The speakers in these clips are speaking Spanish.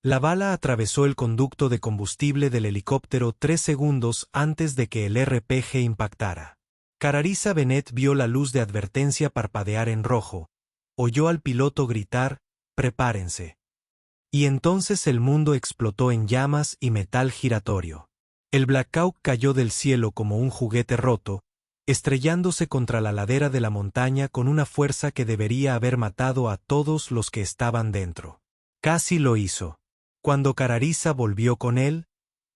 La bala atravesó el conducto de combustible del helicóptero 3 segundos antes de que el RPG impactara. Cararisa Bennett vio la luz de advertencia parpadear en rojo. Oyó al piloto gritar: «¡Prepárense!». Y entonces el mundo explotó en llamas y metal giratorio. El Black Hawk cayó del cielo como un juguete roto, estrellándose contra la ladera de la montaña con una fuerza que debería haber matado a todos los que estaban dentro. Casi lo hizo. Cuando Cararisa volvió con él,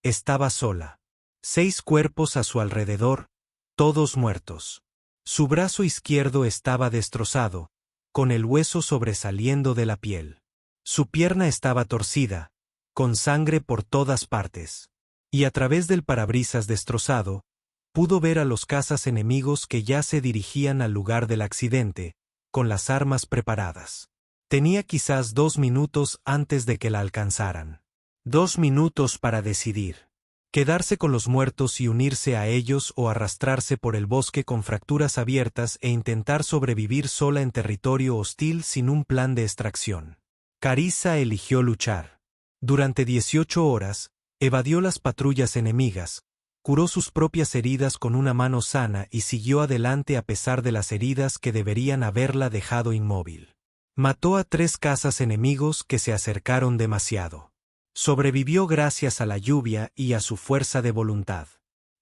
estaba sola. 6 cuerpos a su alrededor, todos muertos. Su brazo izquierdo estaba destrozado, con el hueso sobresaliendo de la piel. Su pierna estaba torcida, con sangre por todas partes. Y a través del parabrisas destrozado, pudo ver a los cazas enemigos que ya se dirigían al lugar del accidente, con las armas preparadas. Tenía quizás 2 minutos antes de que la alcanzaran. 2 minutos para decidir. Quedarse con los muertos y unirse a ellos o arrastrarse por el bosque con fracturas abiertas e intentar sobrevivir sola en territorio hostil sin un plan de extracción. Carissa eligió luchar. Durante 18 horas, evadió las patrullas enemigas, curó sus propias heridas con una mano sana y siguió adelante a pesar de las heridas que deberían haberla dejado inmóvil. Mató a 3 cazas enemigos que se acercaron demasiado. Sobrevivió gracias a la lluvia y a su fuerza de voluntad.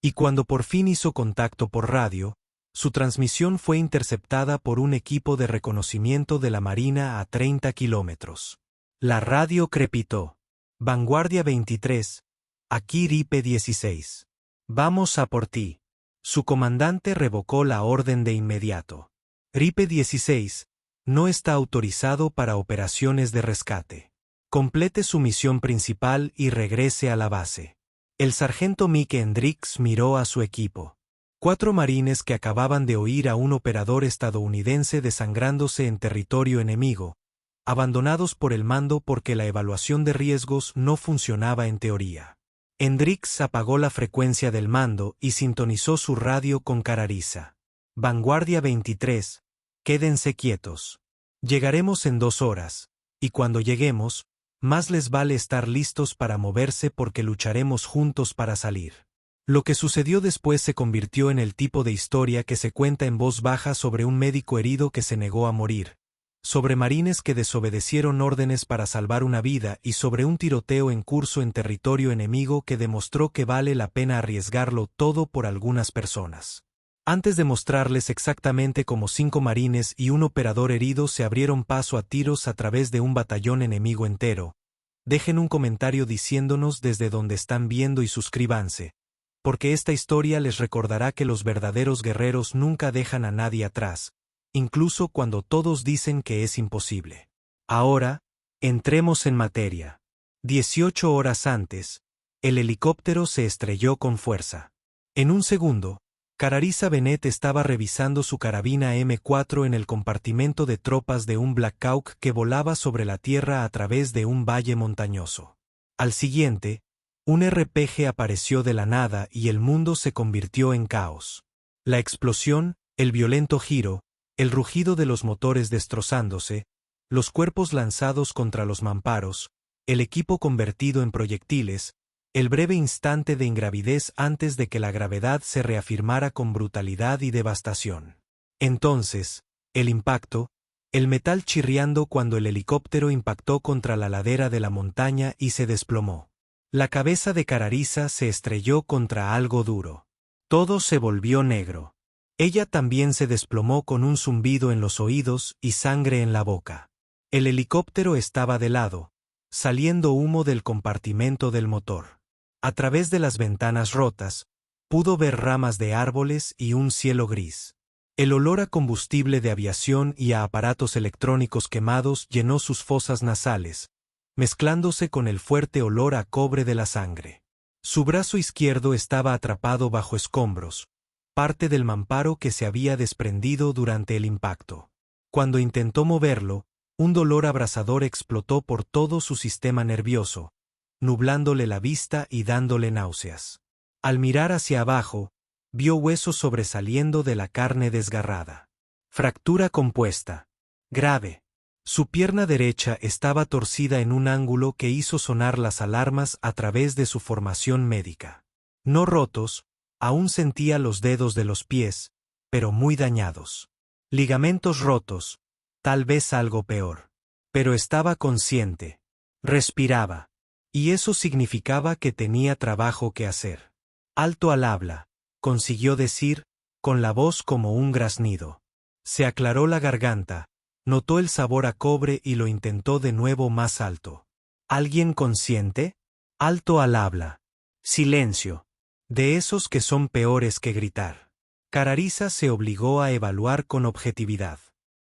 Y cuando por fin hizo contacto por radio, su transmisión fue interceptada por un equipo de reconocimiento de la Marina a 30 kilómetros. La radio crepitó. Vanguardia 23, aquí Ripe 16. Vamos a por ti. Su comandante revocó la orden de inmediato. Ripe 16. No está autorizado para operaciones de rescate. Complete su misión principal y regrese a la base. El sargento Mick Hendricks miró a su equipo. 4 marines que acababan de oír a un operador estadounidense desangrándose en territorio enemigo, abandonados por el mando porque la evaluación de riesgos no funcionaba en teoría. Hendricks apagó la frecuencia del mando y sintonizó su radio con Cararisa. Vanguardia 23. Quédense quietos. Llegaremos en 2 horas, y cuando lleguemos, más les vale estar listos para moverse porque lucharemos juntos para salir. Lo que sucedió después se convirtió en el tipo de historia que se cuenta en voz baja sobre un médico herido que se negó a morir, sobre marines que desobedecieron órdenes para salvar una vida y sobre un tiroteo en curso en territorio enemigo que demostró que vale la pena arriesgarlo todo por algunas personas. Antes de mostrarles exactamente cómo 5 marines y un operador herido se abrieron paso a tiros a través de un batallón enemigo entero, dejen un comentario diciéndonos desde dónde están viendo y suscríbanse, porque esta historia les recordará que los verdaderos guerreros nunca dejan a nadie atrás, incluso cuando todos dicen que es imposible. Ahora, entremos en materia. 18 horas antes, el helicóptero se estrelló con fuerza. En un segundo, Cararisa Bennett estaba revisando su carabina M4 en el compartimento de tropas de un Black Hawk que volaba sobre la tierra a través de un valle montañoso. Al siguiente, un RPG apareció de la nada y el mundo se convirtió en caos. La explosión, el violento giro, el rugido de los motores destrozándose, los cuerpos lanzados contra los mamparos, el equipo convertido en proyectiles, el breve instante de ingravidez antes de que la gravedad se reafirmara con brutalidad y devastación. Entonces, el impacto, el metal chirriando cuando el helicóptero impactó contra la ladera de la montaña y se desplomó. La cabeza de Cararisa se estrelló contra algo duro. Todo se volvió negro. Ella también se desplomó con un zumbido en los oídos y sangre en la boca. El helicóptero estaba de lado, saliendo humo del compartimento del motor. A través de las ventanas rotas, pudo ver ramas de árboles y un cielo gris. El olor a combustible de aviación y a aparatos electrónicos quemados llenó sus fosas nasales, mezclándose con el fuerte olor a cobre de la sangre. Su brazo izquierdo estaba atrapado bajo escombros, parte del mamparo que se había desprendido durante el impacto. Cuando intentó moverlo, un dolor abrasador explotó por todo su sistema nervioso, nublándole la vista y dándole náuseas. Al mirar hacia abajo, vio huesos sobresaliendo de la carne desgarrada. Fractura compuesta. Grave. Su pierna derecha estaba torcida en un ángulo que hizo sonar las alarmas a través de su formación médica. No rotos, aún sentía los dedos de los pies, pero muy dañados. Ligamentos rotos, tal vez algo peor. Pero estaba consciente. Respiraba. Y eso significaba que tenía trabajo que hacer. Alto al habla, consiguió decir, con la voz como un graznido. Se aclaró la garganta, notó el sabor a cobre y lo intentó de nuevo más alto. ¿Alguien consciente? Alto al habla. Silencio. De esos que son peores que gritar. Carariza se obligó a evaluar con objetividad.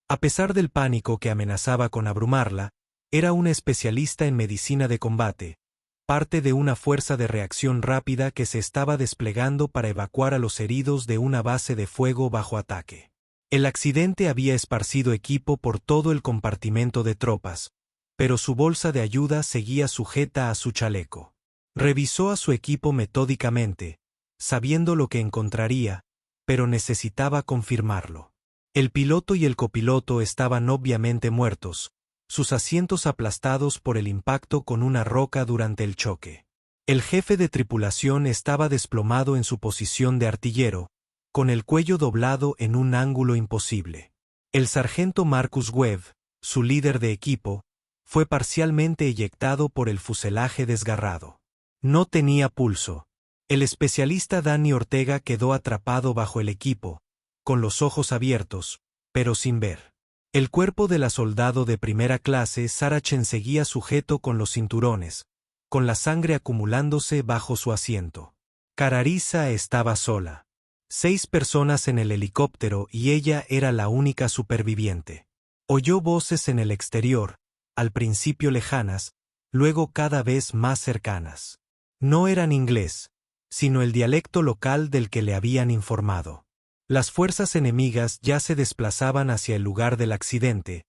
A pesar del pánico que amenazaba con abrumarla, era una especialista en medicina de combate, parte de una fuerza de reacción rápida que se estaba desplegando para evacuar a los heridos de una base de fuego bajo ataque. El accidente había esparcido equipo por todo el compartimento de tropas, pero su bolsa de ayuda seguía sujeta a su chaleco. Revisó a su equipo metódicamente, sabiendo lo que encontraría, pero necesitaba confirmarlo. El piloto y el copiloto estaban obviamente muertos, sus asientos aplastados por el impacto con una roca durante el choque. El jefe de tripulación estaba desplomado en su posición de artillero, con el cuello doblado en un ángulo imposible. El sargento Marcus Webb, su líder de equipo, fue parcialmente eyectado por el fuselaje desgarrado. No tenía pulso. El especialista Danny Ortega quedó atrapado bajo el equipo, con los ojos abiertos, pero sin ver. El cuerpo de la soldado de primera clase Sarah Chen seguía sujeto con los cinturones, con la sangre acumulándose bajo su asiento. Carariza estaba sola. 6 personas en el helicóptero y ella era la única superviviente. Oyó voces en el exterior, al principio lejanas, luego cada vez más cercanas. No eran inglés, sino el dialecto local del que le habían informado. Las fuerzas enemigas ya se desplazaban hacia el lugar del accidente,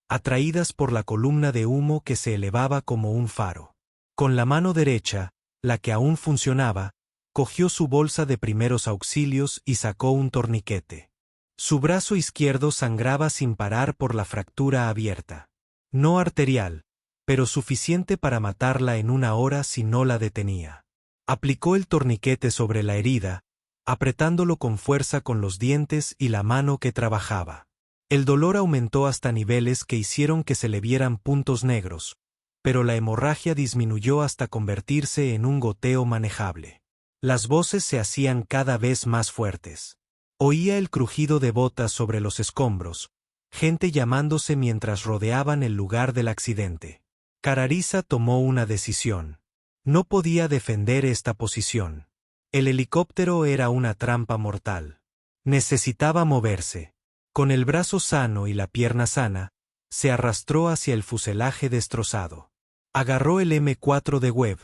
atraídas por la columna de humo que se elevaba como un faro. Con la mano derecha, la que aún funcionaba, cogió su bolsa de primeros auxilios y sacó un torniquete. Su brazo izquierdo sangraba sin parar por la fractura abierta. No arterial, pero suficiente para matarla en una hora si no la detenía. Aplicó el torniquete sobre la herida, apretándolo con fuerza con los dientes y la mano que trabajaba. El dolor aumentó hasta niveles que hicieron que se le vieran puntos negros, pero la hemorragia disminuyó hasta convertirse en un goteo manejable. Las voces se hacían cada vez más fuertes. Oía el crujido de botas sobre los escombros, gente llamándose mientras rodeaban el lugar del accidente. Carariza tomó una decisión. No podía defender esta posición. El helicóptero era una trampa mortal. Necesitaba moverse. Con el brazo sano y la pierna sana, se arrastró hacia el fuselaje destrozado. Agarró el M4 de Webb,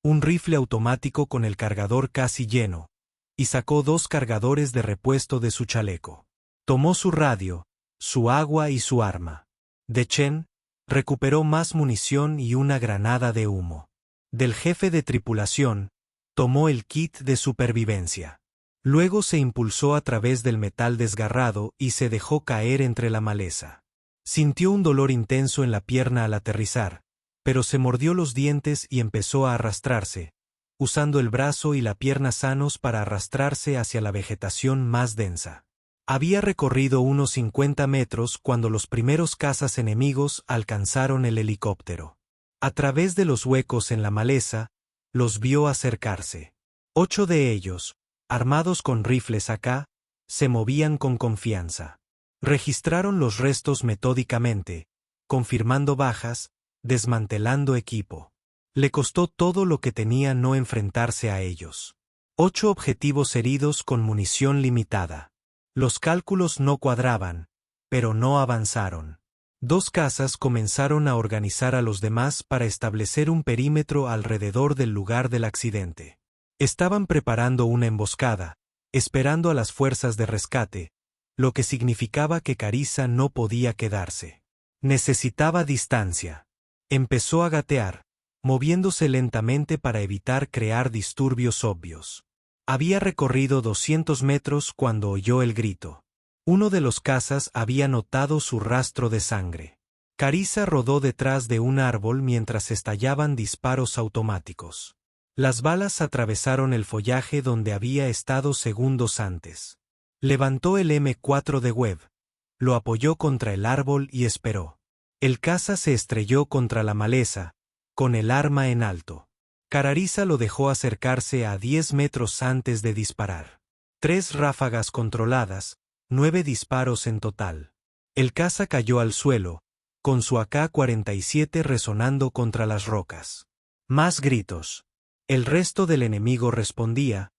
un rifle automático con el cargador casi lleno, y sacó 2 cargadores de repuesto de su chaleco. Tomó su radio, su agua y su arma. De Chen, recuperó más munición y una granada de humo. Del jefe de tripulación, tomó el kit de supervivencia. Luego se impulsó a través del metal desgarrado y se dejó caer entre la maleza. Sintió un dolor intenso en la pierna al aterrizar, pero se mordió los dientes y empezó a arrastrarse, usando el brazo y la pierna sanos para arrastrarse hacia la vegetación más densa. Había recorrido unos 50 metros cuando los primeros cazas enemigos alcanzaron el helicóptero. A través de los huecos en la maleza, los vio acercarse. 8 de ellos, armados con rifles AK, se movían con confianza. Registraron los restos metódicamente, confirmando bajas, desmantelando equipo. Le costó todo lo que tenía no enfrentarse a ellos. 8 objetivos heridos con munición limitada. Los cálculos no cuadraban, pero no avanzaron. 2 cazas comenzaron a organizar a los demás para establecer un perímetro alrededor del lugar del accidente. Estaban preparando una emboscada, esperando a las fuerzas de rescate, lo que significaba que Carariza no podía quedarse. Necesitaba distancia. Empezó a gatear, moviéndose lentamente para evitar crear disturbios obvios. Había recorrido 200 metros cuando oyó el grito. Uno de los cazas había notado su rastro de sangre. Carissa rodó detrás de un árbol mientras estallaban disparos automáticos. Las balas atravesaron el follaje donde había estado segundos antes. Levantó el M4 de Webb, lo apoyó contra el árbol y esperó. El caza se estrelló contra la maleza, con el arma en alto. Carissa lo dejó acercarse a 10 metros antes de disparar. 3 ráfagas controladas, 9 disparos en total. El caza cayó al suelo, con su AK-47 resonando contra las rocas. Más gritos. El resto del enemigo respondía,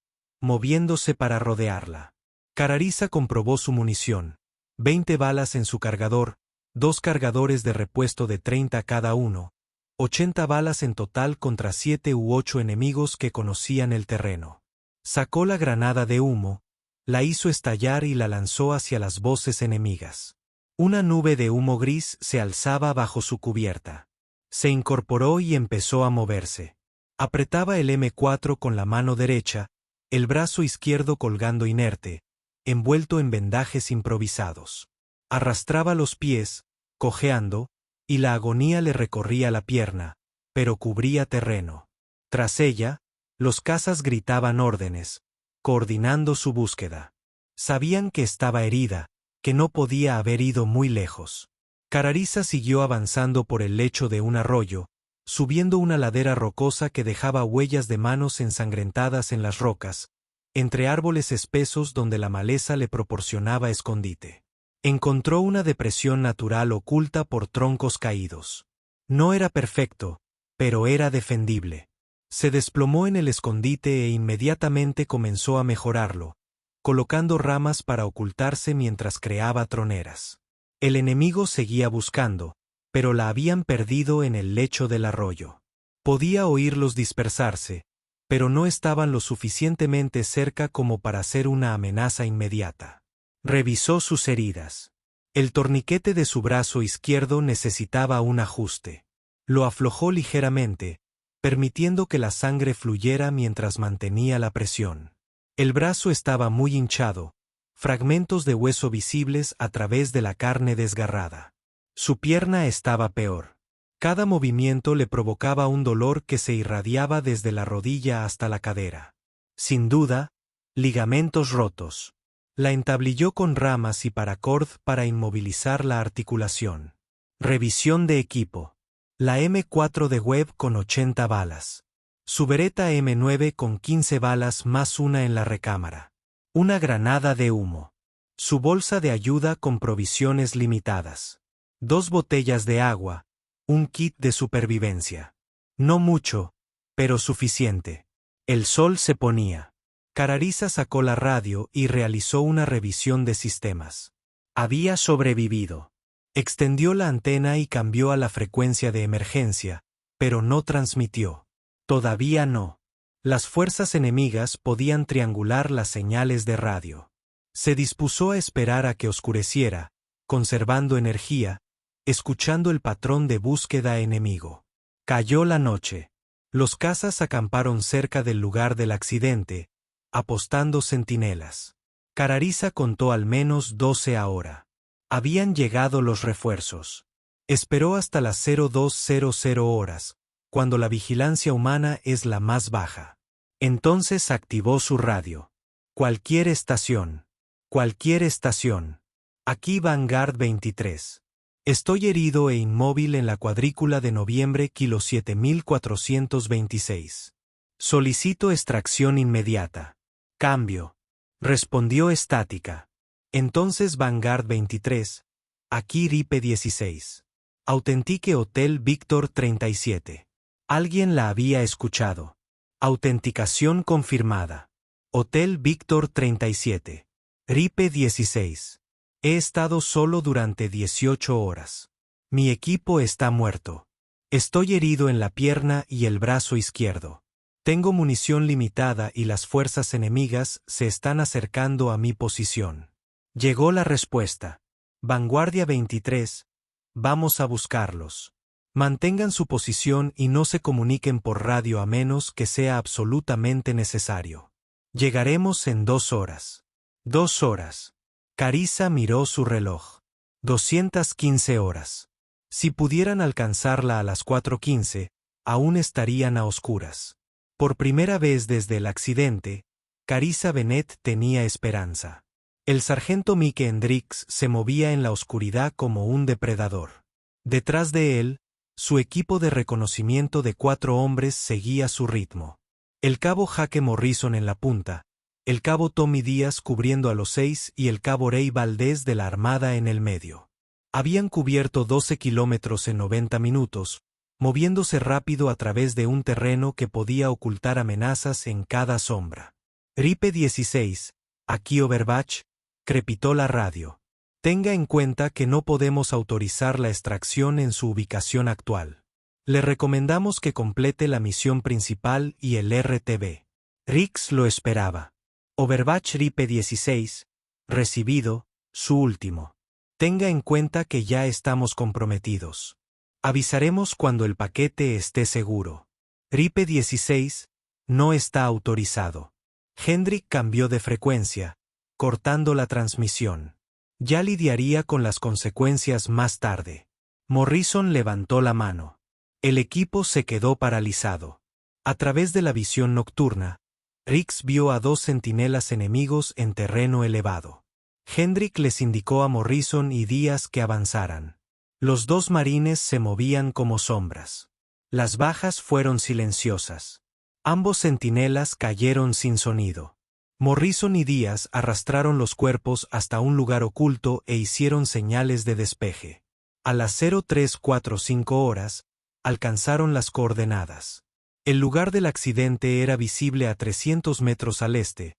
moviéndose para rodearla. Carissa comprobó su munición. 20 balas en su cargador, 2 cargadores de repuesto de 30 cada uno, 80 balas en total contra 7 u 8 enemigos que conocían el terreno. Sacó la granada de humo, la hizo estallar y la lanzó hacia las voces enemigas. Una nube de humo gris se alzaba bajo su cubierta. Se incorporó y empezó a moverse. Apretaba el M4 con la mano derecha, el brazo izquierdo colgando inerte, envuelto en vendajes improvisados. Arrastraba los pies, cojeando, y la agonía le recorría la pierna, pero cubría terreno. Tras ella, los cazas gritaban órdenes, coordinando su búsqueda. Sabían que estaba herida, que no podía haber ido muy lejos. Carissa siguió avanzando por el lecho de un arroyo, subiendo una ladera rocosa que dejaba huellas de manos ensangrentadas en las rocas, entre árboles espesos donde la maleza le proporcionaba escondite. Encontró una depresión natural oculta por troncos caídos. No era perfecto, pero era defendible. Se desplomó en el escondite e inmediatamente comenzó a mejorarlo, colocando ramas para ocultarse mientras creaba troneras. El enemigo seguía buscando, pero la habían perdido en el lecho del arroyo. Podía oírlos dispersarse, pero no estaban lo suficientemente cerca como para ser una amenaza inmediata. Revisó sus heridas. El torniquete de su brazo izquierdo necesitaba un ajuste. Lo aflojó ligeramente, permitiendo que la sangre fluyera mientras mantenía la presión. El brazo estaba muy hinchado, fragmentos de hueso visibles a través de la carne desgarrada. Su pierna estaba peor. Cada movimiento le provocaba un dolor que se irradiaba desde la rodilla hasta la cadera. Sin duda, ligamentos rotos. La entablilló con ramas y paracord para inmovilizar la articulación. Revisión de equipo. La M4 de Webb con 80 balas. Su Beretta M9 con 15 balas más una en la recámara. Una granada de humo. Su bolsa de ayuda con provisiones limitadas. 2 botellas de agua, un kit de supervivencia. No mucho, pero suficiente. El sol se ponía. Carissa sacó la radio y realizó una revisión de sistemas. Había sobrevivido. Extendió la antena y cambió a la frecuencia de emergencia, pero no transmitió. Todavía no. Las fuerzas enemigas podían triangular las señales de radio. Se dispuso a esperar a que oscureciera, conservando energía, escuchando el patrón de búsqueda enemigo. Cayó la noche. Los cazas acamparon cerca del lugar del accidente, apostando centinelas. Carissa contó al menos 12 ahora. Habían llegado los refuerzos. Esperó hasta las 0200 horas, cuando la vigilancia humana es la más baja. Entonces activó su radio. Cualquier estación. Cualquier estación. Aquí Vanguard 23. Estoy herido e inmóvil en la cuadrícula de noviembre kilo 7426. Solicito extracción inmediata. Cambio. Respondió estática. Entonces Vanguard 23. Aquí Ripe 16. Autentique Hotel Víctor 37. Alguien la había escuchado. Autenticación confirmada. Hotel Víctor 37. Ripe 16. He estado solo durante 18 horas. Mi equipo está muerto. Estoy herido en la pierna y el brazo izquierdo. Tengo munición limitada y las fuerzas enemigas se están acercando a mi posición. Llegó la respuesta. Vanguardia 23. Vamos a buscarlos. Mantengan su posición y no se comuniquen por radio a menos que sea absolutamente necesario. Llegaremos en 2 horas. 2 horas. Carissa miró su reloj. 215 horas. Si pudieran alcanzarla a las 4:15, aún estarían a oscuras. Por primera vez desde el accidente, Carissa Bennett tenía esperanza. El sargento Mike Hendricks se movía en la oscuridad como un depredador. Detrás de él, su equipo de reconocimiento de 4 hombres seguía su ritmo. El cabo Jaque Morrison en la punta, el cabo Tommy Díaz cubriendo a los 6 y el cabo Rey Valdés de la Armada en el medio. Habían cubierto 12 kilómetros en 90 minutos, moviéndose rápido a través de un terreno que podía ocultar amenazas en cada sombra. Ripe 16, aquí Overbach, crepitó la radio. Tenga en cuenta que no podemos autorizar la extracción en su ubicación actual. Le recomendamos que complete la misión principal y el RTB. Rix lo esperaba. Overbach Ripe 16, recibido, su último. Tenga en cuenta que ya estamos comprometidos. Avisaremos cuando el paquete esté seguro. Ripe 16, no está autorizado. Hendrick cambió de frecuencia, cortando la transmisión. Ya lidiaría con las consecuencias más tarde. Morrison levantó la mano. El equipo se quedó paralizado. A través de la visión nocturna, Rix vio a 2 centinelas enemigos en terreno elevado. Hendrick les indicó a Morrison y Díaz que avanzaran. Los 2 marines se movían como sombras. Las bajas fueron silenciosas. Ambos centinelas cayeron sin sonido. Morrison y Díaz arrastraron los cuerpos hasta un lugar oculto e hicieron señales de despeje. A las 0345 horas, alcanzaron las coordenadas. El lugar del accidente era visible a 300 metros al este,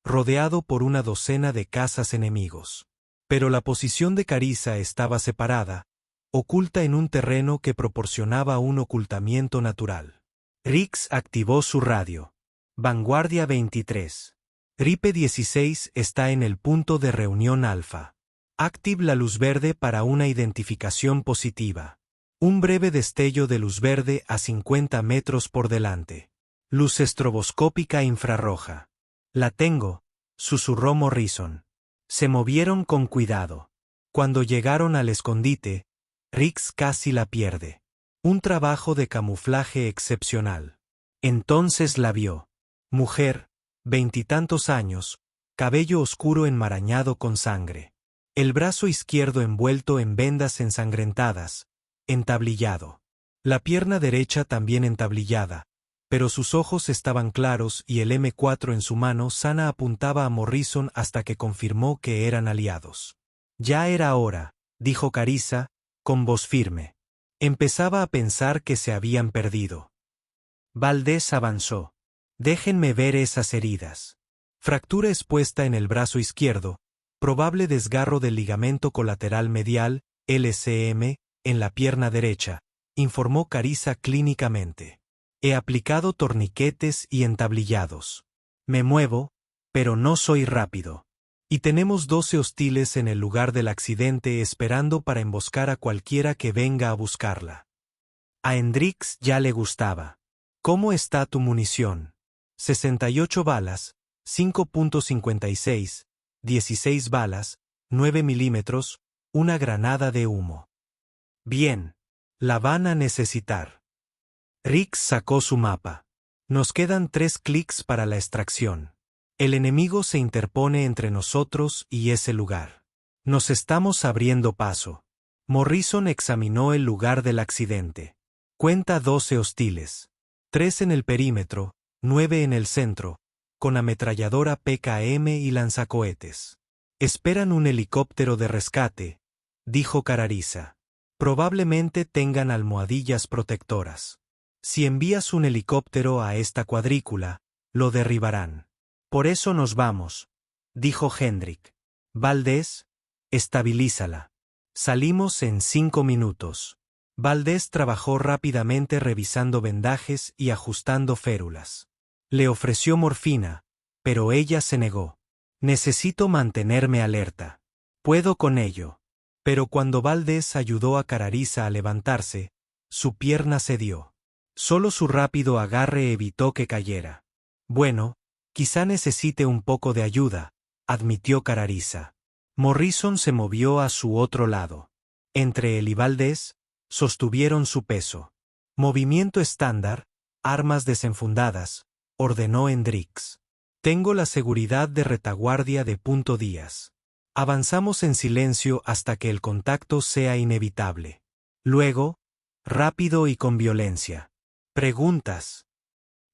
rodeado por una docena de cazas enemigos. Pero la posición de Carissa estaba separada, oculta en un terreno que proporcionaba un ocultamiento natural. Rix activó su radio. Vanguardia 23. Ripe 16 está en el punto de reunión alfa. Active la luz verde para una identificación positiva. Un breve destello de luz verde a 50 metros por delante. Luz estroboscópica infrarroja. La tengo, susurró Morrison. Se movieron con cuidado. Cuando llegaron al escondite, Rix casi la pierde. Un trabajo de camuflaje excepcional. Entonces la vio. Mujer, 20 y tantos años, cabello oscuro enmarañado con sangre. El brazo izquierdo envuelto en vendas ensangrentadas, entablillado. La pierna derecha también entablillada, pero sus ojos estaban claros y el M4 en su mano sana apuntaba a Morrison hasta que confirmó que eran aliados. Ya era hora, dijo Carissa, con voz firme. Empezaba a pensar que se habían perdido. Valdés avanzó. Déjenme ver esas heridas. Fractura expuesta en el brazo izquierdo, probable desgarro del ligamento colateral medial, LCM, en la pierna derecha, informó Carissa clínicamente. He aplicado torniquetes y entablillados. Me muevo, pero no soy rápido. Y tenemos 12 hostiles en el lugar del accidente esperando para emboscar a cualquiera que venga a buscarla. A Hendricks ya le gustaba. ¿Cómo está tu munición? 68 balas, 5.56, 16 balas, 9 milímetros, una granada de humo. Bien. La van a necesitar. Rix sacó su mapa. Nos quedan 3 clics para la extracción. El enemigo se interpone entre nosotros y ese lugar. Nos estamos abriendo paso. Morrison examinó el lugar del accidente. Cuenta 12 hostiles. 3 en el perímetro, 9 en el centro, con ametralladora PKM y lanzacohetes. Esperan un helicóptero de rescate, dijo Carissa. Probablemente tengan almohadillas protectoras. Si envías un helicóptero a esta cuadrícula, lo derribarán. Por eso nos vamos, dijo Hendrick. Valdés, estabilízala. Salimos en 5 minutos. Valdés trabajó rápidamente revisando vendajes y ajustando férulas. Le ofreció morfina, pero ella se negó. Necesito mantenerme alerta. Puedo con ello. Pero cuando Valdés ayudó a Carissa a levantarse, su pierna cedió. Solo su rápido agarre evitó que cayera. Bueno, quizá necesite un poco de ayuda, admitió Carissa. Morrison se movió a su otro lado. Entre él y Valdés, Sostuvieron su peso. Movimiento estándar, armas desenfundadas, ordenó Hendrix. Tengo la seguridad de retaguardia de punto Díaz. Avanzamos en silencio hasta que el contacto sea inevitable. Luego, rápido y con violencia. Preguntas.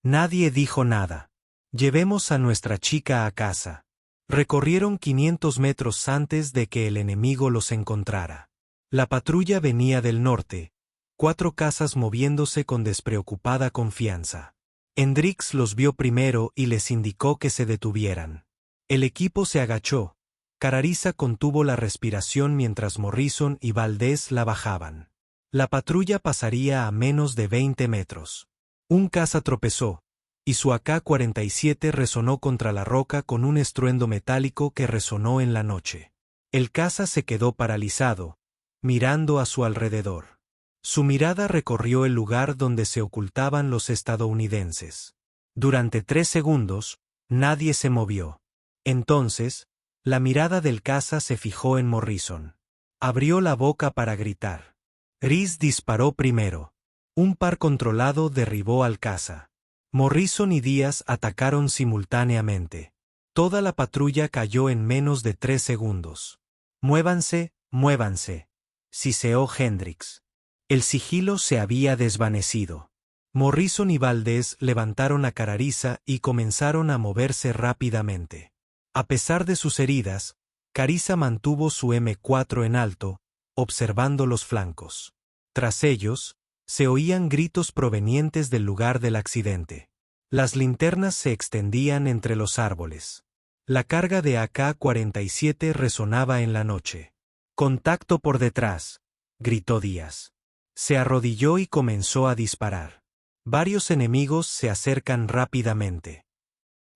Nadie dijo nada. Llevemos a nuestra chica a casa. Recorrieron 500 metros antes de que el enemigo los encontrara. La patrulla venía del norte, 4 casas moviéndose con despreocupada confianza. Hendrix los vio primero y les indicó que se detuvieran. El equipo se agachó. Carariza contuvo la respiración mientras Morrison y Valdés la bajaban. La patrulla pasaría a menos de 20 metros. Un caza tropezó, y su AK-47 resonó contra la roca con un estruendo metálico que resonó en la noche. El caza se quedó paralizado, mirando a su alrededor. Su mirada recorrió el lugar donde se ocultaban los estadounidenses. Durante 3 segundos, nadie se movió. Entonces, la mirada del caza se fijó en Morrison. Abrió la boca para gritar. Reese disparó primero. Un par controlado derribó al caza. Morrison y Díaz atacaron simultáneamente. Toda la patrulla cayó en menos de 3 segundos. Muévanse, muévanse, siseó Hendrix. El sigilo se había desvanecido. Morrison y Valdés levantaron a Carariza y comenzaron a moverse rápidamente. A pesar de sus heridas, Carariza mantuvo su M4 en alto, observando los flancos. Tras ellos, se oían gritos provenientes del lugar del accidente. Las linternas se extendían entre los árboles. La carga de AK-47 resonaba en la noche. «Contacto por detrás», gritó Díaz. Se arrodilló y comenzó a disparar. Varios enemigos se acercan rápidamente.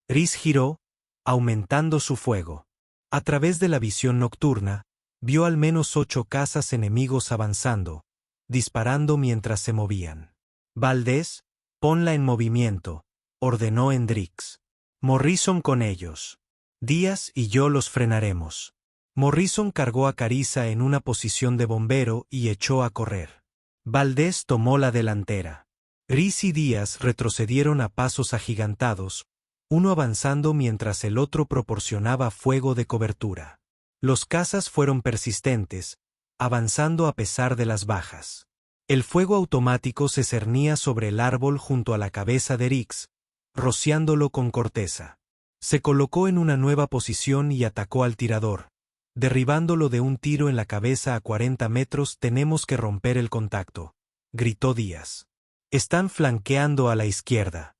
Reese giró, aumentando su fuego. A través de la visión nocturna, vio al menos 8 cazas enemigos avanzando, disparando mientras se movían. Valdés, ponla en movimiento, ordenó Hendrix. Morrison con ellos. Díaz y yo los frenaremos. Morrison cargó a Carariza en una posición de bombero y echó a correr. Valdés tomó la delantera. Reese y Díaz retrocedieron a pasos agigantados, uno avanzando mientras el otro proporcionaba fuego de cobertura. Los cazas fueron persistentes, avanzando a pesar de las bajas. El fuego automático se cernía sobre el árbol junto a la cabeza de Rix, rociándolo con corteza. Se colocó en una nueva posición y atacó al tirador. Derribándolo de un tiro en la cabeza a 40 metros. «Tenemos que romper el contacto», gritó Díaz. «Están flanqueando a la izquierda».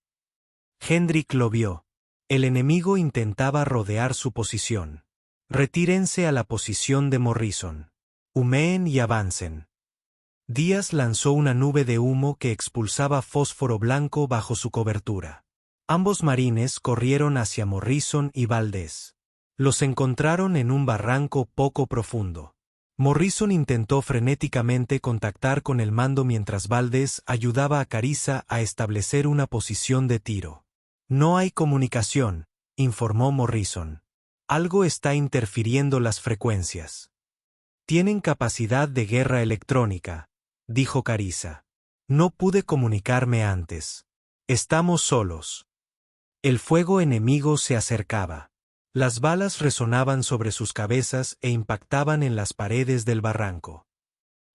Hendrix lo vio. El enemigo intentaba rodear su posición. «Retírense a la posición de Morrison. Humeen y avancen». Díaz lanzó una nube de humo que expulsaba fósforo blanco bajo su cobertura. Ambos marines corrieron hacia Morrison y Valdés. Los encontraron en un barranco poco profundo. Morrison intentó frenéticamente contactar con el mando mientras Valdés ayudaba a Carariza a establecer una posición de tiro. «No hay comunicación», informó Morrison. «Algo está interfiriendo las frecuencias». «Tienen capacidad de guerra electrónica», dijo Carariza. «No pude comunicarme antes. Estamos solos». El fuego enemigo se acercaba. Las balas resonaban sobre sus cabezas e impactaban en las paredes del barranco.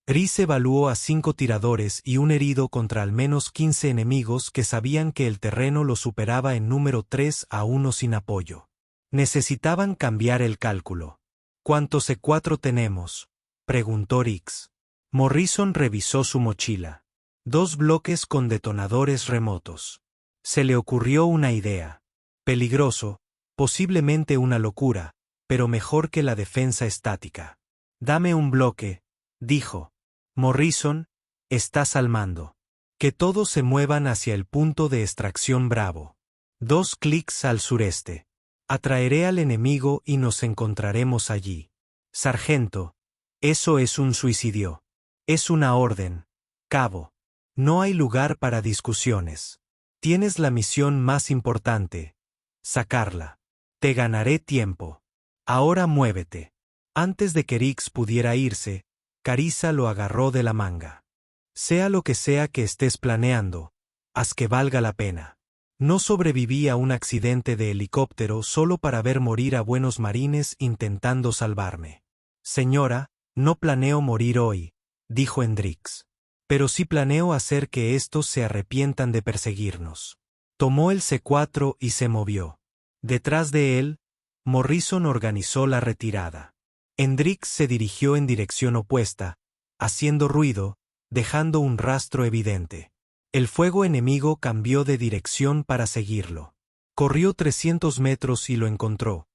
Reese evaluó a 5 tiradores y un herido contra al menos 15 enemigos que sabían que el terreno lo superaba en número 3-1 sin apoyo. Necesitaban cambiar el cálculo. «¿Cuántos C4 tenemos?», preguntó Rix. Morrison revisó su mochila. 2 bloques con detonadores remotos. Se le ocurrió una idea. Peligroso, posiblemente una locura, pero mejor que la defensa estática. «Dame un bloque», dijo. «Morrison, estás al mando. Que todos se muevan hacia el punto de extracción Bravo. 2 clics al sureste. Atraeré al enemigo y nos encontraremos allí». «Sargento, eso es un suicidio. Es una orden, cabo. No hay lugar para discusiones. Tienes la misión más importante. Sacarla. Te ganaré tiempo. Ahora muévete». Antes de que Rix pudiera irse, Carariza lo agarró de la manga. Sea lo que sea que estés planeando, haz que valga la pena. No sobreviví a un accidente de helicóptero solo para ver morir a buenos marines intentando salvarme. Señora, no planeo morir hoy, dijo Hendrix. Pero sí planeo hacer que estos se arrepientan de perseguirnos. Tomó el C4 y se movió. Detrás de él, Morrison organizó la retirada. Hendrix se dirigió en dirección opuesta, haciendo ruido, dejando un rastro evidente. El fuego enemigo cambió de dirección para seguirlo. Corrió 300 metros y lo encontró.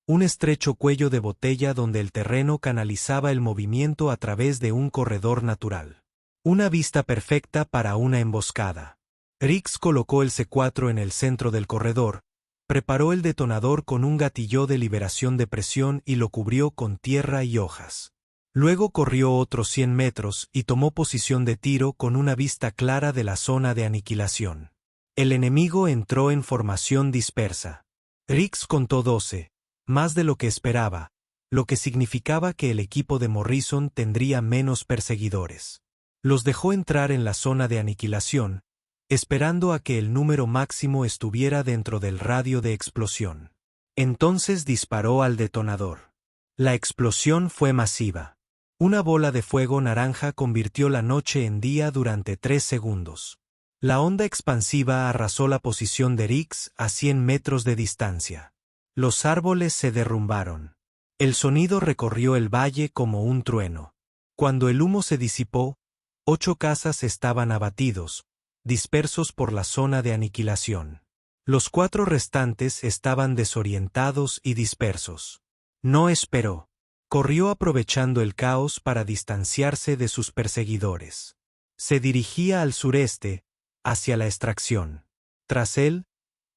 Un estrecho cuello de botella donde el terreno canalizaba el movimiento a través de un corredor natural. Una vista perfecta para una emboscada. Riggs colocó el C4 en el centro del corredor, preparó el detonador con un gatillo de liberación de presión y lo cubrió con tierra y hojas. Luego corrió otros 100 metros y tomó posición de tiro con una vista clara de la zona de aniquilación. El enemigo entró en formación dispersa. Riggs contó 12, más de lo que esperaba, lo que significaba que el equipo de Morrison tendría menos perseguidores. Los dejó entrar en la zona de aniquilación, esperando a que el número máximo estuviera dentro del radio de explosión. Entonces disparó al detonador. La explosión fue masiva. Una bola de fuego naranja convirtió la noche en día durante 3 segundos. La onda expansiva arrasó la posición de Riggs a 100 metros de distancia. Los árboles se derrumbaron. El sonido recorrió el valle como un trueno. Cuando el humo se disipó, 8 casas estaban abatidos, dispersos por la zona de aniquilación. Los 4 restantes estaban desorientados y dispersos. No esperó. Corrió aprovechando el caos para distanciarse de sus perseguidores. Se dirigía al sureste, hacia la extracción. Tras él,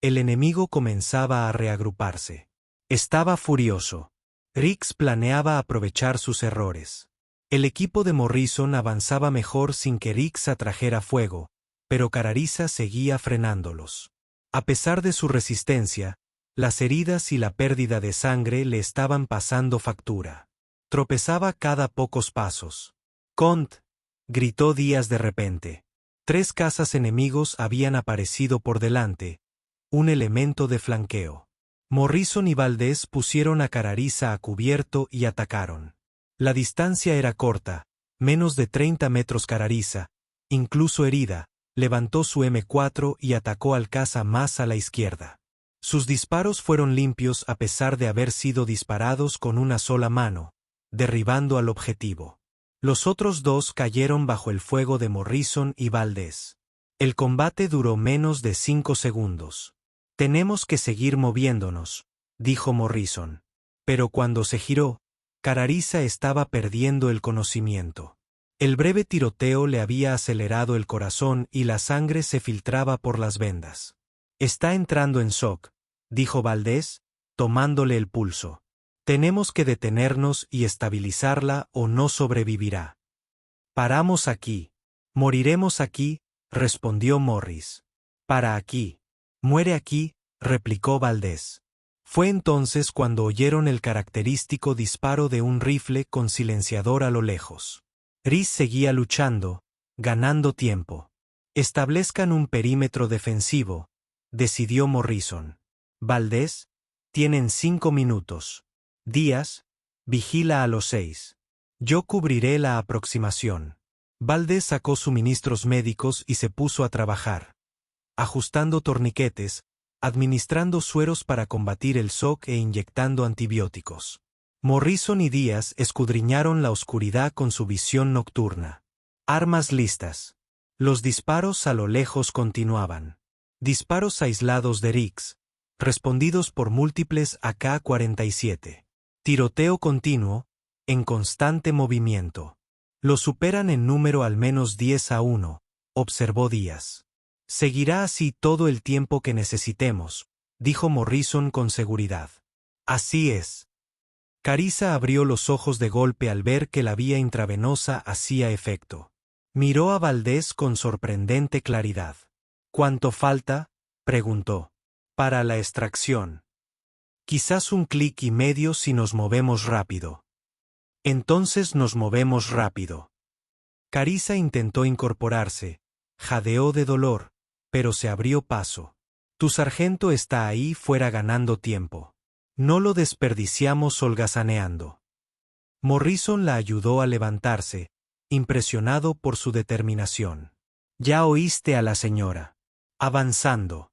el enemigo comenzaba a reagruparse. Estaba furioso. Riggs planeaba aprovechar sus errores. El equipo de Morrison avanzaba mejor sin que Riggs atrajera fuego, pero Carariza seguía frenándolos. A pesar de su resistencia, las heridas y la pérdida de sangre le estaban pasando factura. Tropezaba cada pocos pasos. «Cont», gritó Díaz de repente. 3 cazas enemigos habían aparecido por delante, un elemento de flanqueo. Morrison y Valdés pusieron a Carariza a cubierto y atacaron. La distancia era corta, menos de 30 metros. Carariza, incluso herida, levantó su M4 y atacó al caza más a la izquierda. Sus disparos fueron limpios a pesar de haber sido disparados con una sola mano, derribando al objetivo. Los otros 2 cayeron bajo el fuego de Morrison y Valdés. El combate duró menos de 5 segundos. «Tenemos que seguir moviéndonos», dijo Morrison. Pero cuando se giró, Carariza estaba perdiendo el conocimiento. El breve tiroteo le había acelerado el corazón y la sangre se filtraba por las vendas. «Está entrando en shock», dijo Valdés, tomándole el pulso. «Tenemos que detenernos y estabilizarla o no sobrevivirá». «Paramos aquí. Moriremos aquí», respondió Morris. «Para aquí. Muere aquí», replicó Valdés. Fue entonces cuando oyeron el característico disparo de un rifle con silenciador a lo lejos. Riggs seguía luchando, ganando tiempo. «Establezcan un perímetro defensivo», decidió Morrison. «Valdés, tienen 5 minutos. Díaz, vigila a los 6. Yo cubriré la aproximación». Valdés sacó suministros médicos y se puso a trabajar, ajustando torniquetes, administrando sueros para combatir el shock e inyectando antibióticos. Morrison y Díaz escudriñaron la oscuridad con su visión nocturna. Armas listas. Los disparos a lo lejos continuaban. Disparos aislados de Riggs, respondidos por múltiples AK-47. Tiroteo continuo, en constante movimiento. Lo superan en número al menos 10-1, observó Díaz. «Seguirá así todo el tiempo que necesitemos», dijo Morrison con seguridad. «Así es». Carariza abrió los ojos de golpe al ver que la vía intravenosa hacía efecto. Miró a Valdés con sorprendente claridad. «¿Cuánto falta?», preguntó. «Para la extracción». «Quizás 1 clic y medio si nos movemos rápido». «Entonces nos movemos rápido». Carissa intentó incorporarse, jadeó de dolor, pero se abrió paso. Tu sargento está ahí fuera ganando tiempo. No lo desperdiciamos holgazaneando. Morrison la ayudó a levantarse, impresionado por su determinación. Ya oíste a la señora. Avanzando.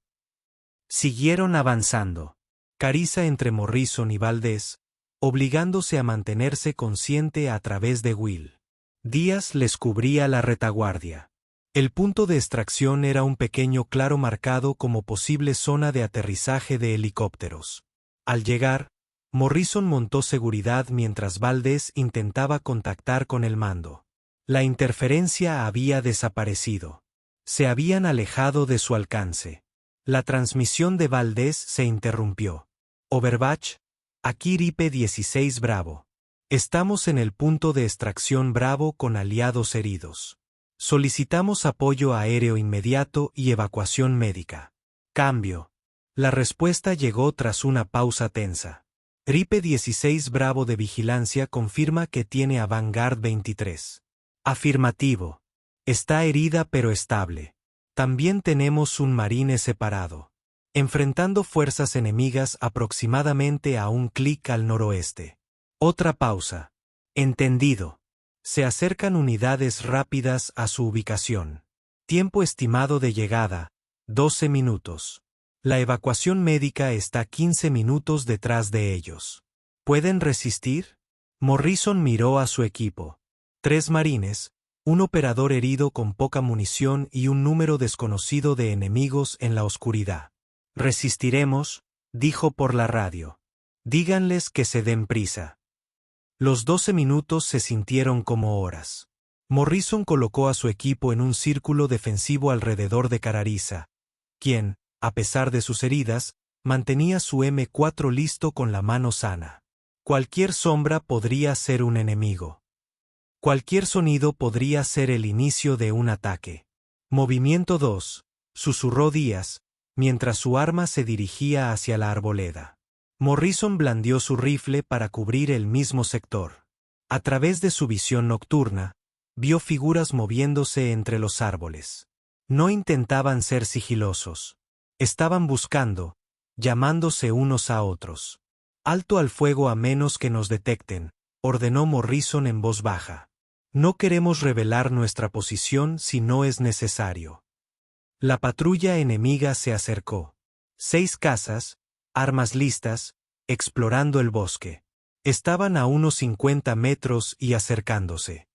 Siguieron avanzando. Carissa entre Morrison y Valdés, obligándose a mantenerse consciente a través de Will. Díaz les cubría la retaguardia. El punto de extracción era un pequeño claro marcado como posible zona de aterrizaje de helicópteros. Al llegar, Morrison montó seguridad mientras Valdés intentaba contactar con el mando. La interferencia había desaparecido. Se habían alejado de su alcance. La transmisión de Valdés se interrumpió. Overwatch, aquí Ripe 16 Bravo. Estamos en el punto de extracción Bravo con aliados heridos. Solicitamos apoyo aéreo inmediato y evacuación médica. Cambio. La respuesta llegó tras una pausa tensa. Ripe 16 Bravo de vigilancia confirma que tiene a Vanguard 23. Afirmativo. Está herida pero estable. También tenemos un marine separado. Enfrentando fuerzas enemigas aproximadamente a un clic al noroeste. Otra pausa. Entendido. Se acercan unidades rápidas a su ubicación. Tiempo estimado de llegada, 12 minutos. La evacuación médica está 15 minutos detrás de ellos. ¿Pueden resistir? Morrison miró a su equipo. 3 marines, un operador herido con poca munición y un número desconocido de enemigos en la oscuridad. Resistiremos, dijo por la radio. Díganles que se den prisa. Los 12 minutos se sintieron como horas. Morrison colocó a su equipo en un círculo defensivo alrededor de Carissa, quien, a pesar de sus heridas, mantenía su M4 listo con la mano sana. Cualquier sombra podría ser un enemigo. Cualquier sonido podría ser el inicio de un ataque. Movimiento 2, susurró Díaz, mientras su arma se dirigía hacia la arboleda. Morrison blandió su rifle para cubrir el mismo sector. A través de su visión nocturna, vio figuras moviéndose entre los árboles. No intentaban ser sigilosos. Estaban buscando, llamándose unos a otros. Alto al fuego a menos que nos detecten, ordenó Morrison en voz baja. No queremos revelar nuestra posición si no es necesario. La patrulla enemiga se acercó. 6 cazas, armas listas, explorando el bosque. Estaban a unos 50 metros y acercándose.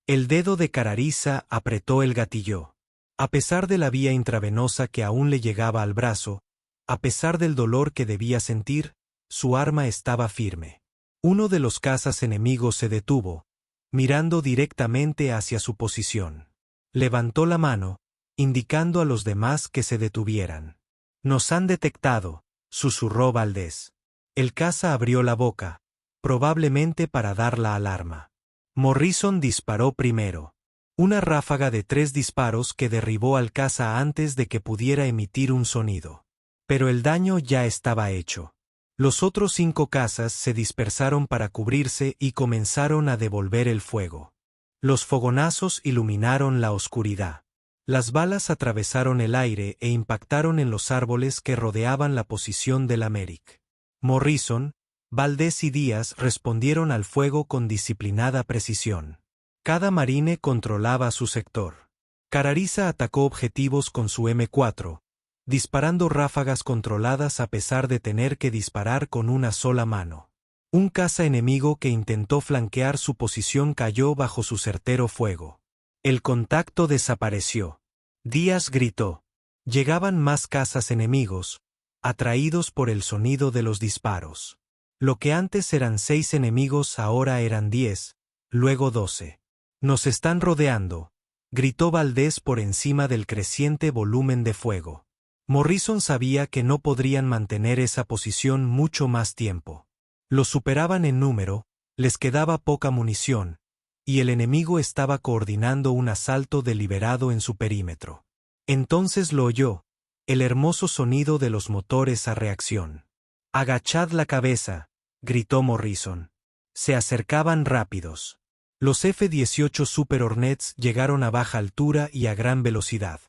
El dedo de Carissa apretó el gatillo. A pesar de la vía intravenosa que aún le llegaba al brazo, a pesar del dolor que debía sentir, su arma estaba firme. Uno de los cazas enemigos se detuvo, mirando directamente hacia su posición. Levantó la mano, indicando a los demás que se detuvieran. Nos han detectado, susurró Valdés. El caza abrió la boca, probablemente para dar la alarma. Morrison disparó primero. Una ráfaga de 3 disparos que derribó al caza antes de que pudiera emitir un sonido. Pero el daño ya estaba hecho. Los otros 5 cazas se dispersaron para cubrirse y comenzaron a devolver el fuego. Los fogonazos iluminaron la oscuridad. Las balas atravesaron el aire e impactaron en los árboles que rodeaban la posición del Americ. Morrison, Valdés y Díaz respondieron al fuego con disciplinada precisión. Cada marine controlaba su sector. Carissa atacó objetivos con su M4, disparando ráfagas controladas a pesar de tener que disparar con una sola mano. Un caza enemigo que intentó flanquear su posición cayó bajo su certero fuego. El contacto desapareció. Díaz gritó. Llegaban más cazas enemigos, atraídos por el sonido de los disparos. Lo que antes eran 6 enemigos ahora eran 10, luego 12. Nos están rodeando, gritó Valdés por encima del creciente volumen de fuego. Morrison sabía que no podrían mantener esa posición mucho más tiempo. Los superaban en número, les quedaba poca munición, y el enemigo estaba coordinando un asalto deliberado en su perímetro. Entonces lo oyó, el hermoso sonido de los motores a reacción. «Agachad la cabeza», gritó Morrison. Se acercaban rápidos. Los F-18 Super Hornets llegaron a baja altura y a gran velocidad.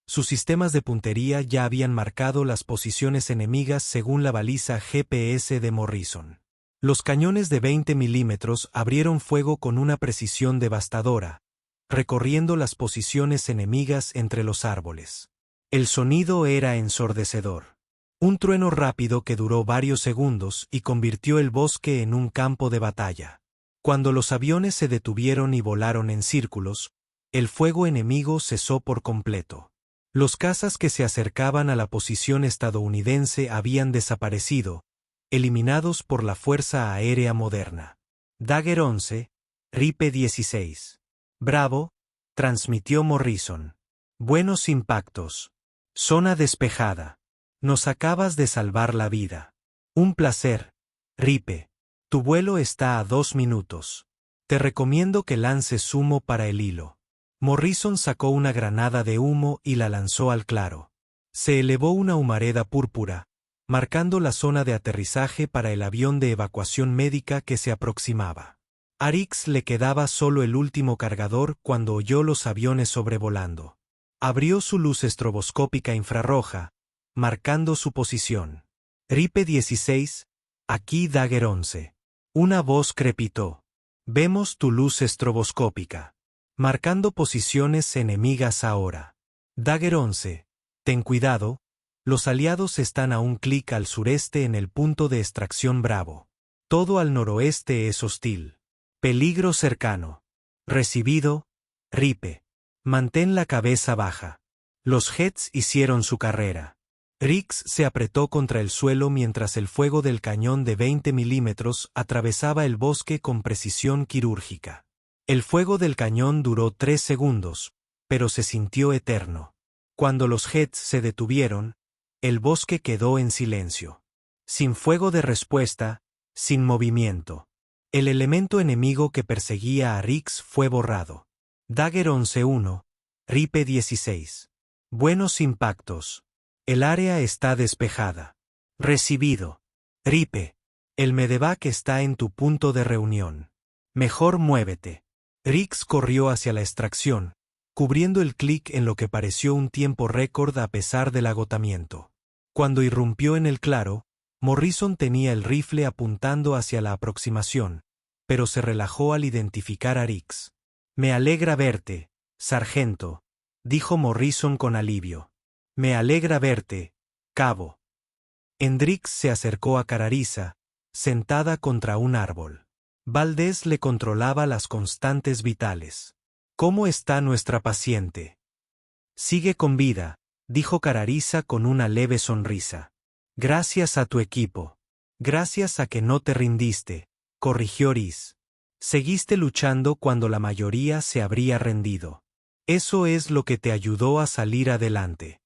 Sus sistemas de puntería ya habían marcado las posiciones enemigas según la baliza GPS de Morrison. Los cañones de 20 milímetros abrieron fuego con una precisión devastadora, recorriendo las posiciones enemigas entre los árboles. El sonido era ensordecedor. Un trueno rápido que duró varios segundos y convirtió el bosque en un campo de batalla. Cuando los aviones se detuvieron y volaron en círculos, el fuego enemigo cesó por completo. Los cazas que se acercaban a la posición estadounidense habían desaparecido, eliminados por la Fuerza Aérea Moderna. Dagger 11, Ripe 16. Bravo, transmitió Morrison. Buenos impactos. Zona despejada. Nos acabas de salvar la vida. Un placer, Ripe. Tu vuelo está a 2 minutos. Te recomiendo que lances humo para el hilo. Morrison sacó una granada de humo y la lanzó al claro. Se elevó una humareda púrpura, marcando la zona de aterrizaje para el avión de evacuación médica que se aproximaba. A Rix le quedaba solo el último cargador cuando oyó los aviones sobrevolando. Abrió su luz estroboscópica infrarroja, marcando su posición. Ripe 16, aquí Dagger 11. Una voz crepitó. Vemos tu luz estroboscópica. Marcando posiciones enemigas ahora. Dagger 11. Ten cuidado, los aliados están a un clic al sureste en el punto de extracción Bravo. Todo al noroeste es hostil. Peligro cercano. Recibido, Ripe. Mantén la cabeza baja. Los Jets hicieron su carrera. Rix se apretó contra el suelo mientras el fuego del cañón de 20 milímetros atravesaba el bosque con precisión quirúrgica. El fuego del cañón duró 3 segundos, pero se sintió eterno. Cuando los Jets se detuvieron, el bosque quedó en silencio. Sin fuego de respuesta, sin movimiento. El elemento enemigo que perseguía a Rix fue borrado. Dagger 11-1, Ripe 16. Buenos impactos. El área está despejada. Recibido. Ripe. El medevac está en tu punto de reunión. Mejor muévete. Rix corrió hacia la extracción, cubriendo el clic en lo que pareció un tiempo récord a pesar del agotamiento. Cuando irrumpió en el claro, Morrison tenía el rifle apuntando hacia la aproximación, pero se relajó al identificar a Rix. Me alegra verte, sargento, dijo Morrison con alivio. Me alegra verte, cabo. Hendrix se acercó a Carariza, sentada contra un árbol. Valdés le controlaba las constantes vitales. ¿Cómo está nuestra paciente? Sigue con vida, dijo Carariza con una leve sonrisa. Gracias a tu equipo. Gracias a que no te rindiste, corrigió Rhys. Seguiste luchando cuando la mayoría se habría rendido. Eso es lo que te ayudó a salir adelante.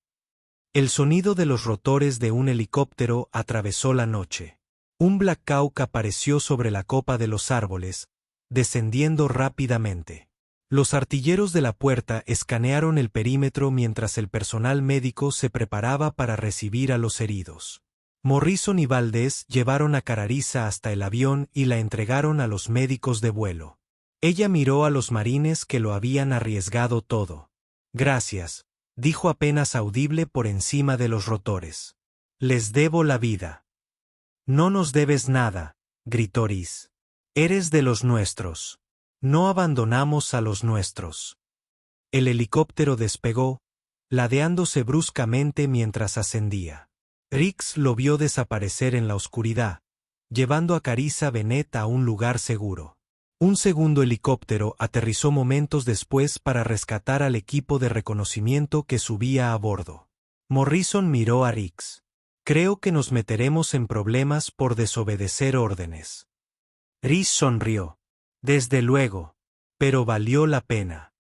El sonido de los rotores de un helicóptero atravesó la noche. Un Black Hawk apareció sobre la copa de los árboles, descendiendo rápidamente. Los artilleros de la puerta escanearon el perímetro mientras el personal médico se preparaba para recibir a los heridos. Morrison y Valdés llevaron a Carariza hasta el avión y la entregaron a los médicos de vuelo. Ella miró a los marines que lo habían arriesgado todo. Gracias, dijo apenas audible por encima de los rotores. Les debo la vida. No nos debes nada, gritó Rhys. Eres de los nuestros. No abandonamos a los nuestros. El helicóptero despegó, ladeándose bruscamente mientras ascendía. Rix lo vio desaparecer en la oscuridad, llevando a Carissa Bennett a un lugar seguro. Un segundo helicóptero aterrizó momentos después para rescatar al equipo de reconocimiento que subía a bordo. Morrison miró a Rix. Creo que nos meteremos en problemas por desobedecer órdenes. Rhys sonrió. Desde luego. Pero valió la pena.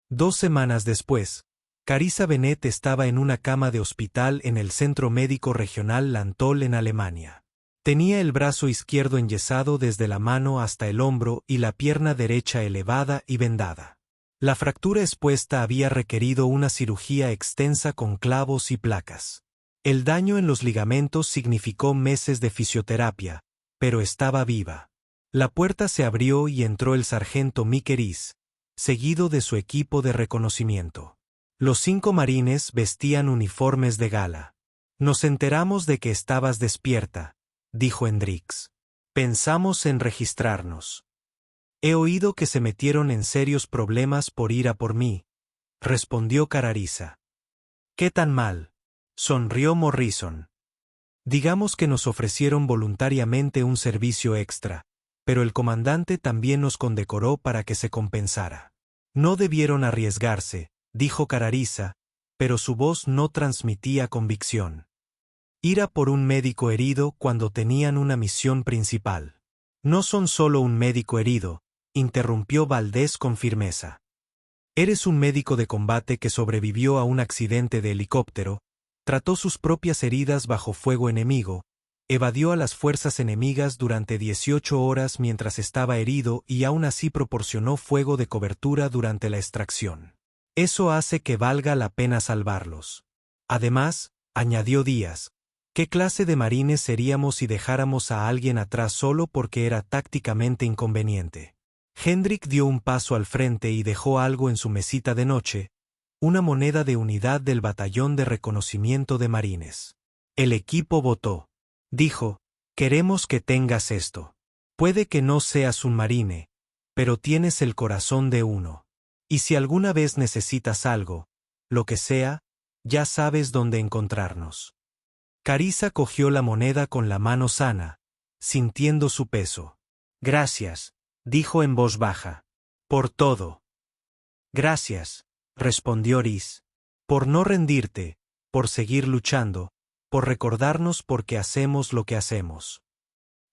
2 semanas después, Carissa Bennett estaba en una cama de hospital en el Centro Médico Regional Lantol en Alemania. Tenía el brazo izquierdo enyesado desde la mano hasta el hombro y la pierna derecha elevada y vendada. La fractura expuesta había requerido una cirugía extensa con clavos y placas. El daño en los ligamentos significó meses de fisioterapia, pero estaba viva. La puerta se abrió y entró el sargento Mick Reese, seguido de su equipo de reconocimiento. Los 5 marines vestían uniformes de gala. Nos enteramos de que estabas despierta, dijo Hendricks. Pensamos en registrarnos. He oído que se metieron en serios problemas por ir a por mí, respondió Carariza. ¿Qué tan mal?, sonrió Morrison. Digamos que nos ofrecieron voluntariamente un servicio extra, pero el comandante también nos condecoró para que se compensara. No debieron arriesgarse, dijo Carariza, pero su voz no transmitía convicción. Ir a por un médico herido cuando tenían una misión principal. No son solo un médico herido, interrumpió Valdés con firmeza. Eres un médico de combate que sobrevivió a un accidente de helicóptero, trató sus propias heridas bajo fuego enemigo, evadió a las fuerzas enemigas durante 18 horas mientras estaba herido y aún así proporcionó fuego de cobertura durante la extracción. Eso hace que valga la pena salvarlos. Además, añadió Díaz, ¿qué clase de marines seríamos si dejáramos a alguien atrás solo porque era tácticamente inconveniente? Hendrick dio un paso al frente y dejó algo en su mesita de noche, una moneda de unidad del batallón de reconocimiento de marines. El equipo votó. Dijo, queremos que tengas esto. Puede que no seas un marine, pero tienes el corazón de uno. Y si alguna vez necesitas algo, lo que sea, ya sabes dónde encontrarnos. Carissa cogió la moneda con la mano sana, sintiendo su peso. Gracias, dijo en voz baja. Por todo. Gracias, respondió Reese. Por no rendirte, por seguir luchando, por recordarnos por qué hacemos lo que hacemos.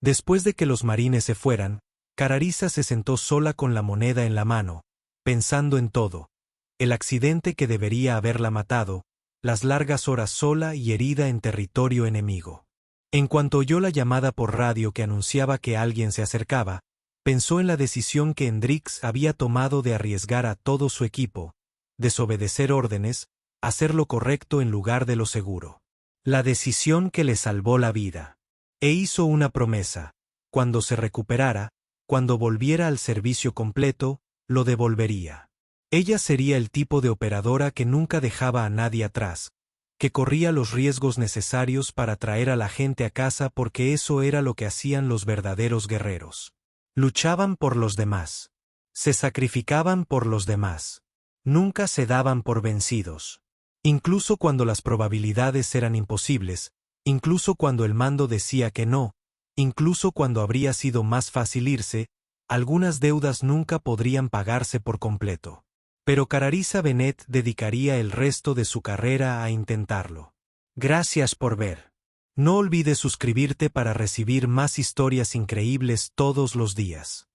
Después de que los marines se fueran, Carariza se sentó sola con la moneda en la mano, pensando en todo, el accidente que debería haberla matado, las largas horas sola y herida en territorio enemigo. En cuanto oyó la llamada por radio que anunciaba que alguien se acercaba, pensó en la decisión que Hendricks había tomado de arriesgar a todo su equipo, desobedecer órdenes, hacer lo correcto en lugar de lo seguro. La decisión que le salvó la vida. E hizo una promesa: cuando se recuperara, cuando volviera al servicio completo, lo devolvería. Ella sería el tipo de operadora que nunca dejaba a nadie atrás, que corría los riesgos necesarios para traer a la gente a casa porque eso era lo que hacían los verdaderos guerreros. Luchaban por los demás. Se sacrificaban por los demás. Nunca se daban por vencidos. Incluso cuando las probabilidades eran imposibles, incluso cuando el mando decía que no, incluso cuando habría sido más fácil irse, algunas deudas nunca podrían pagarse por completo. Pero Carariza Bennett dedicaría el resto de su carrera a intentarlo. Gracias por ver. No olvides suscribirte para recibir más historias increíbles todos los días.